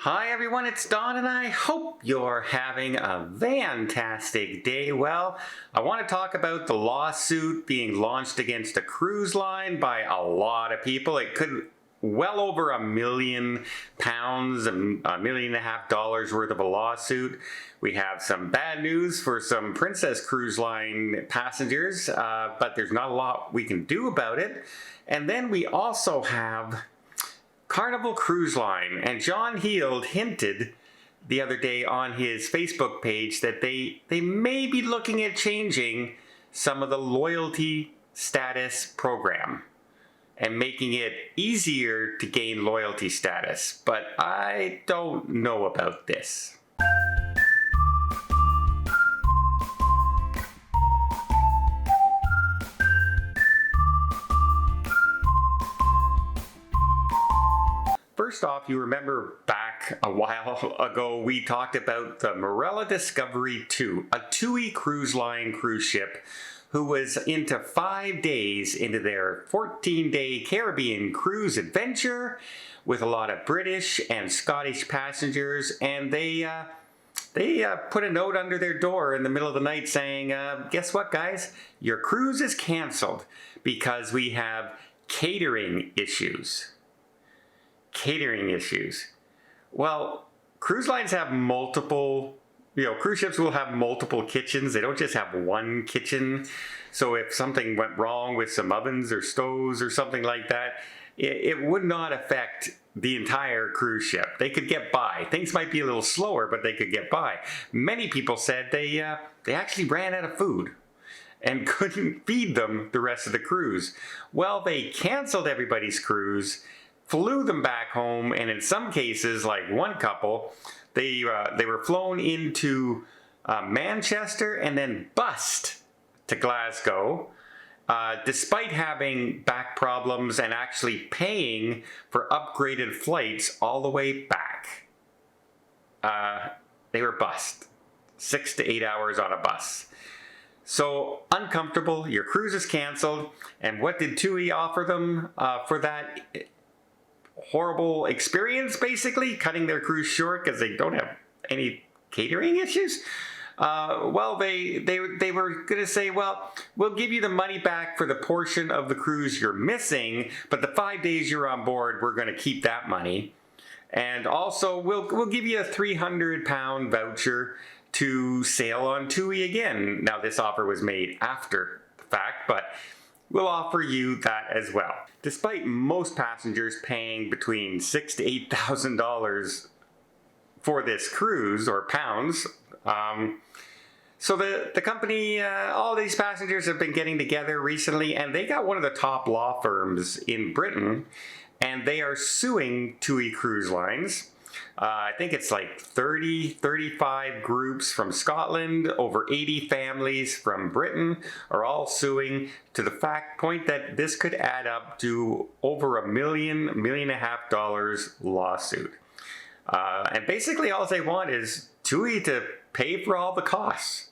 Hi everyone, it's Don and I hope you're having a fantastic day. Well, I want to talk about the lawsuit being launched against a cruise line by a lot of people. It could well over £1 million and $1.5 million worth of a lawsuit. We have some bad news for some Princess Cruise Line passengers, but there's not a lot we can do about it. And then we also have Carnival Cruise Line, and John Heald hinted the other day on his Facebook page that they may be looking at changing some of the loyalty status program and making it easier to gain loyalty status, but I don't know about this. First off, you remember back a while ago, we talked about the Marella Discovery 2, a TUI Cruise Line cruise ship who was into 5 days into their 14-day Caribbean cruise adventure with a lot of British and Scottish passengers, and they put a note under their door in the middle of the night saying, guess what guys, your cruise is canceled because we have catering issues. Catering issues. Well, cruise lines have multiple, cruise ships will have multiple kitchens. They don't just have one kitchen. So if something went wrong with some ovens or stoves or something like that, it would not affect the entire cruise ship. They could get by. Things might be a little slower, but they could get by. Many people said they actually ran out of food and couldn't feed them the rest of the cruise. Well, they canceled everybody's cruise, flew them back home, and in some cases, like one couple, they were flown into Manchester and then bused to Glasgow, despite having back problems and actually paying for upgraded flights all the way back. They were bused. 6 to 8 hours on a bus. So uncomfortable, your cruise is canceled, and what did TUI offer them for that horrible experience, basically cutting their cruise short because they don't have any catering issues? Well, they were going to say, well, we'll give you the money back for the portion of the cruise you're missing, but the 5 days you're on board, we're going to keep that money. And also, we'll give you a £300 voucher to sail on TUI again. Now, this offer was made after the fact, but we'll offer you that as well. Despite most passengers paying between $6,000 to $8,000 for this cruise, or pounds, so the company, all these passengers have been getting together recently, and they got one of the top law firms in Britain, and they are suing TUI Cruise Lines. I think it's like 35 groups from Scotland, over 80 families from Britain are all suing to the point that this could add up to over $1 million, $1.5 million lawsuit. And basically all they want is TUI to pay for all the costs,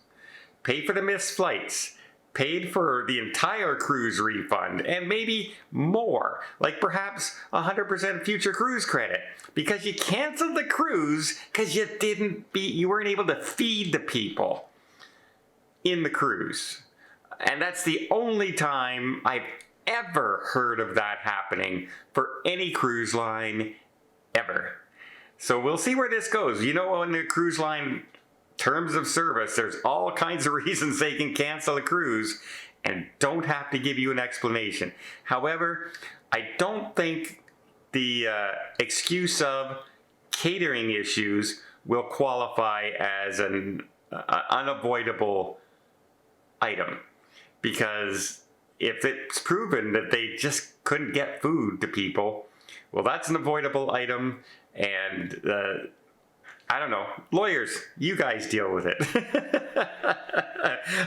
pay for the missed flights, paid for the entire cruise refund, and maybe more, like perhaps 100% future cruise credit, because you canceled the cruise because you weren't able to feed the people in the cruise. And that's the only time I've ever heard of that happening for any cruise line ever. So we'll see where this goes. On the cruise line terms of service, there's all kinds of reasons they can cancel a cruise and don't have to give you an explanation. However, I don't think the excuse of catering issues will qualify as an unavoidable item, because if it's proven that they just couldn't get food to people, well, that's an avoidable item, and I don't know. Lawyers, you guys deal with it.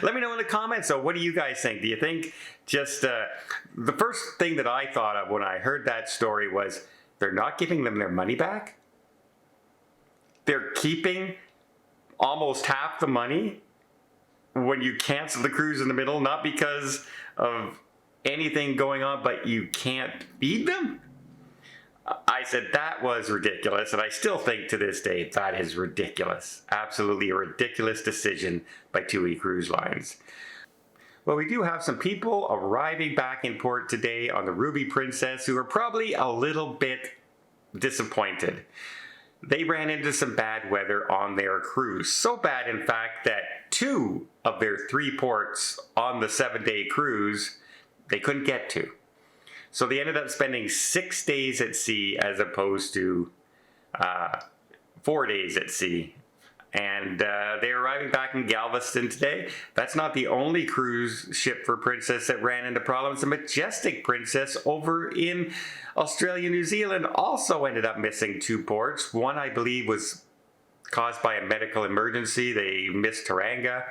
Let me know in the comments, though, what do you guys think? Do you think just the first thing that I thought of when I heard that story was they're not giving them their money back? They're keeping almost half the money when you cancel the cruise in the middle, not because of anything going on, but you can't feed them? I said that was ridiculous, and I still think to this day that is ridiculous. Absolutely a ridiculous decision by TUI Cruise Lines. Well, we do have some people arriving back in port today on the Ruby Princess who are probably a little bit disappointed. They ran into some bad weather on their cruise. So bad, in fact, that 2 of their 3 ports on the 7-day cruise they couldn't get to. So they ended up spending 6 days at sea as opposed to 4 days at sea. And they're arriving back in Galveston today. That's not the only cruise ship for Princess that ran into problems. The Majestic Princess over in Australia, New Zealand also ended up missing 2 ports. One, I believe, was caused by a medical emergency. They missed Taranga.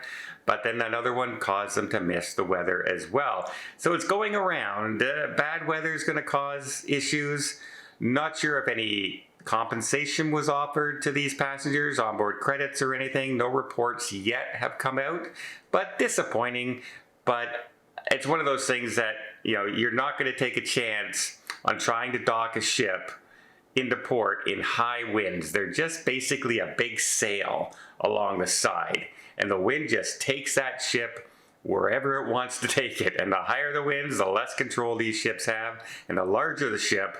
But then another one caused them to miss the weather as well. So it's going around. Bad weather is going to cause issues. Not sure if any compensation was offered to these passengers, onboard credits or anything. No reports yet have come out, but disappointing. But it's one of those things that, you know, you're not going to take a chance on trying to dock a ship into port in high winds. They're just basically a big sail along the side, and the wind just takes that ship wherever it wants to take it. And the higher the winds, the less control these ships have, and the larger the ship,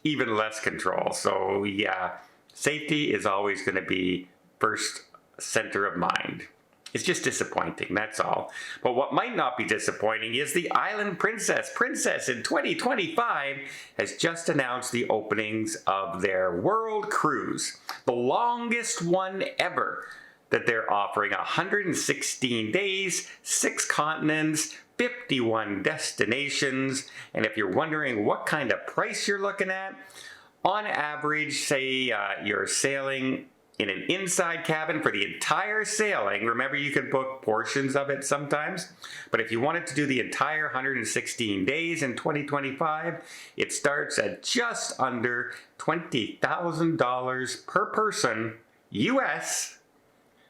even less control. So yeah, safety is always going to be first center of mind. It's just disappointing, that's all. But what might not be disappointing is the Island Princess. Princess in 2025 has just announced the openings of their world cruise, the longest one ever that they're offering. 116 days, 6 continents, 51 destinations. And if you're wondering what kind of price you're looking at, on average, say you're sailing in an inside cabin for the entire sailing. Remember, you can book portions of it sometimes, but if you wanted to do the entire 116 days in 2025, it starts at just under $20,000 per person US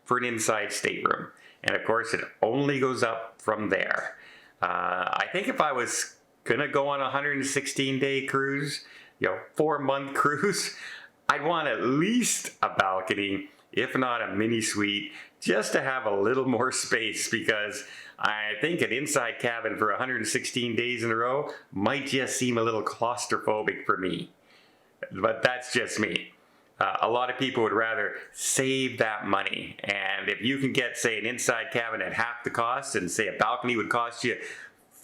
for an inside stateroom. And of course, it only goes up from there. I think if I was gonna go on a 116-day cruise, 4-month cruise, I'd want at least a balcony, if not a mini suite, just to have a little more space, because I think an inside cabin for 116 days in a row might just seem a little claustrophobic for me. But that's just me. A lot of people would rather save that money. And if you can get, say, an inside cabin at half the cost, and say a balcony would cost you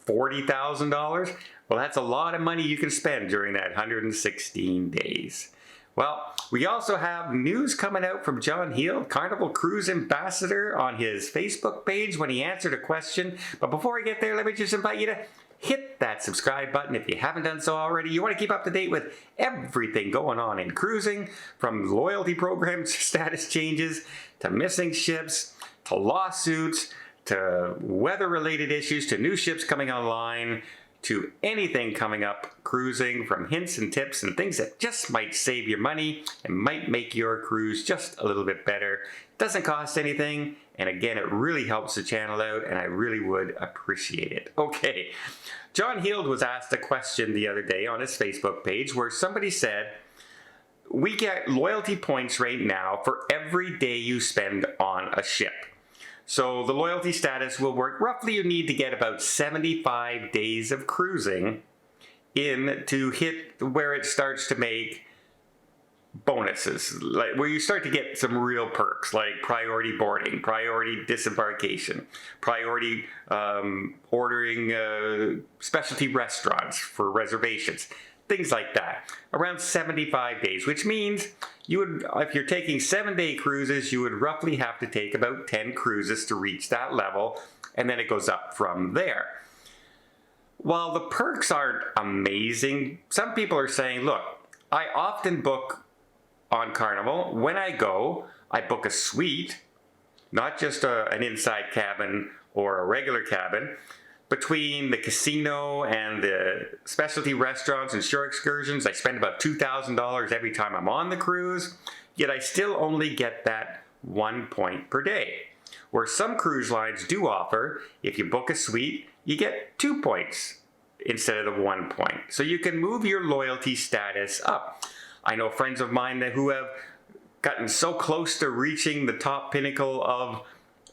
$40,000, well, that's a lot of money you can spend during that 116 days. Well, we also have news coming out from John Heald, Carnival Cruise Ambassador, on his Facebook page when he answered a question. But before I get there, let me just invite you to hit that subscribe button if you haven't done so already. You want to keep up to date with everything going on in cruising, from loyalty program status changes, to missing ships, to lawsuits, to weather-related issues, to new ships coming online, to anything coming up cruising, from hints and tips and things that just might save you money and might make your cruise just a little bit better. Doesn't cost anything, and again, it really helps the channel out, and I really would appreciate it. Okay, John Heald was asked a question the other day on his Facebook page where somebody said, we get loyalty points right now for every day you spend on a ship. So the loyalty status will work. Roughly, you need to get about 75 days of cruising in to hit where it starts to make bonuses, like where you start to get some real perks, like priority boarding, priority disembarkation, priority ordering specialty restaurants for reservations, things like that. Around 75 days, which means you would, if you're taking 7-day cruises, you would roughly have to take about 10 cruises to reach that level, and then it goes up from there. While the perks aren't amazing, some people are saying, look, I often book on Carnival. When I go, I book a suite, not just an inside cabin or a regular cabin. Between the casino and the specialty restaurants and shore excursions, I spend about $2,000 every time I'm on the cruise, yet I still only get that 1 point per day. Where some cruise lines do offer, if you book a suite, you get 2 points instead of the 1 point. So you can move your loyalty status up. I know friends of mine who have gotten so close to reaching the top pinnacle of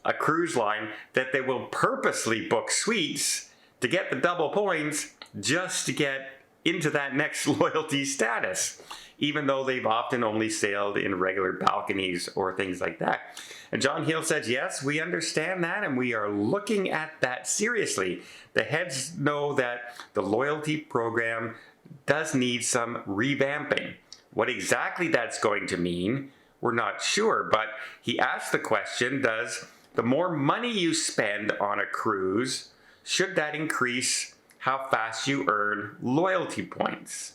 a cruise line that they will purposely book suites to get the double points just to get into that next loyalty status, even though they've often only sailed in regular balconies or things like that. And John Hill says, yes, we understand that, and we are looking at that seriously. The heads know that the loyalty program does need some revamping. What exactly that's going to mean, we're not sure, but he asked the question, does the more money you spend on a cruise, should that increase how fast you earn loyalty points?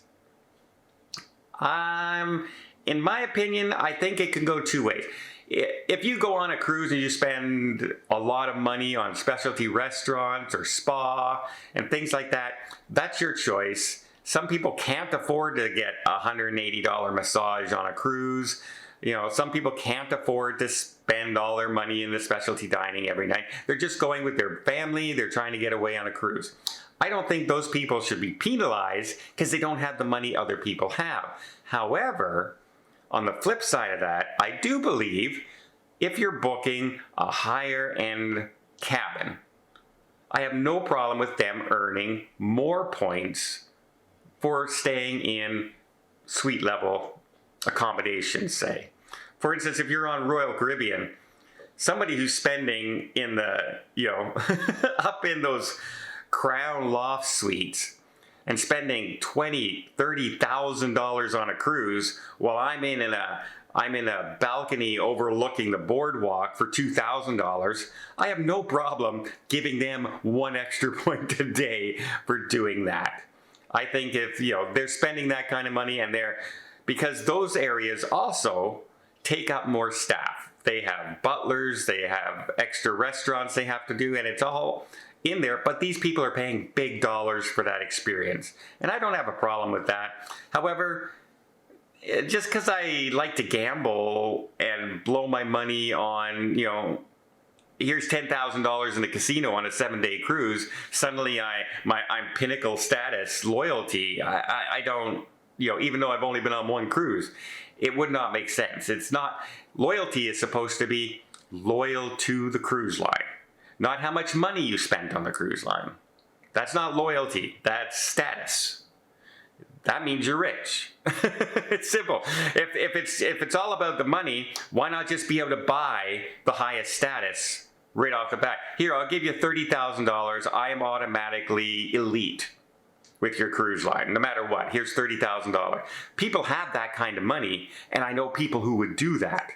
In my opinion, I think it can go two ways. If you go on a cruise and you spend a lot of money on specialty restaurants or spa and things like that, that's your choice. Some people can't afford to get a $180 massage on a cruise. You know, some people can't afford to spend all their money in the specialty dining every night. They're just going with their family. They're trying to get away on a cruise. I don't think those people should be penalized because they don't have the money other people have. However, on the flip side of that, I do believe if you're booking a higher end cabin, I have no problem with them earning more points for staying in suite level accommodations, say. For instance, if you're on Royal Caribbean, somebody who's spending in the, up in those Crown Loft suites and spending $20,000, $30,000 on a cruise while I'm in a balcony overlooking the boardwalk for $2,000, I have no problem giving them 1 extra point a day for doing that. I think if they're spending that kind of money because those areas also take up more staff. They have butlers, they have extra restaurants they have to do, and it's all in there, but these people are paying big dollars for that experience. And I don't have a problem with that. However, just because I like to gamble and blow my money on, here's $10,000 in the casino on a 7-day cruise, suddenly I'm pinnacle status loyalty. I don't, even though I've only been on 1 cruise, it would not make sense. It's not, loyalty is supposed to be loyal to the cruise line, not how much money you spent on the cruise line. That's not loyalty, that's status. That means you're rich. It's simple. If it's all about the money, why not just be able to buy the highest status right off the bat? Here, I'll give you $30,000. I am automatically elite with your cruise line, no matter what. Here's $30,000. People have that kind of money, and I know people who would do that.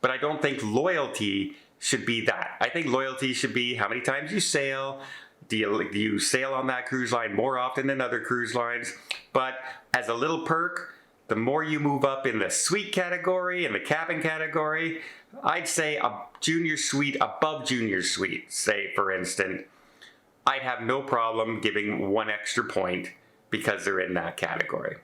But I don't think loyalty should be that. I think loyalty should be how many times you sail. Do you sail on that cruise line more often than other cruise lines? But as a little perk, the more you move up in the suite category and the cabin category, I'd say a junior suite above junior suite, say for instance, I'd have no problem giving 1 extra point because they're in that category.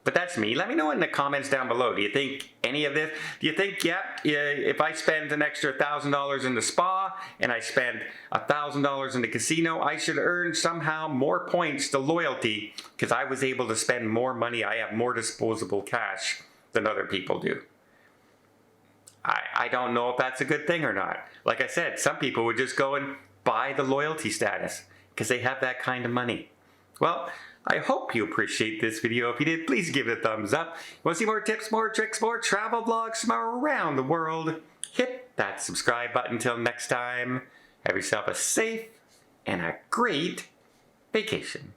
But that's me. Let me know in the comments down below. Do you think any of this? Do you think, if I spend an extra $1,000 in the spa and I spend $1,000 in the casino, I should earn somehow more points to loyalty because I was able to spend more money. I have more disposable cash than other people do. I don't know if that's a good thing or not. Like I said, some people would just go and buy the loyalty status because they have that kind of money. Well, I hope you appreciate this video. If you did, please give it a thumbs up. Want to see more tips, more tricks, more travel vlogs from around the world? Hit that subscribe button. Until next time, have yourself a safe and a great vacation.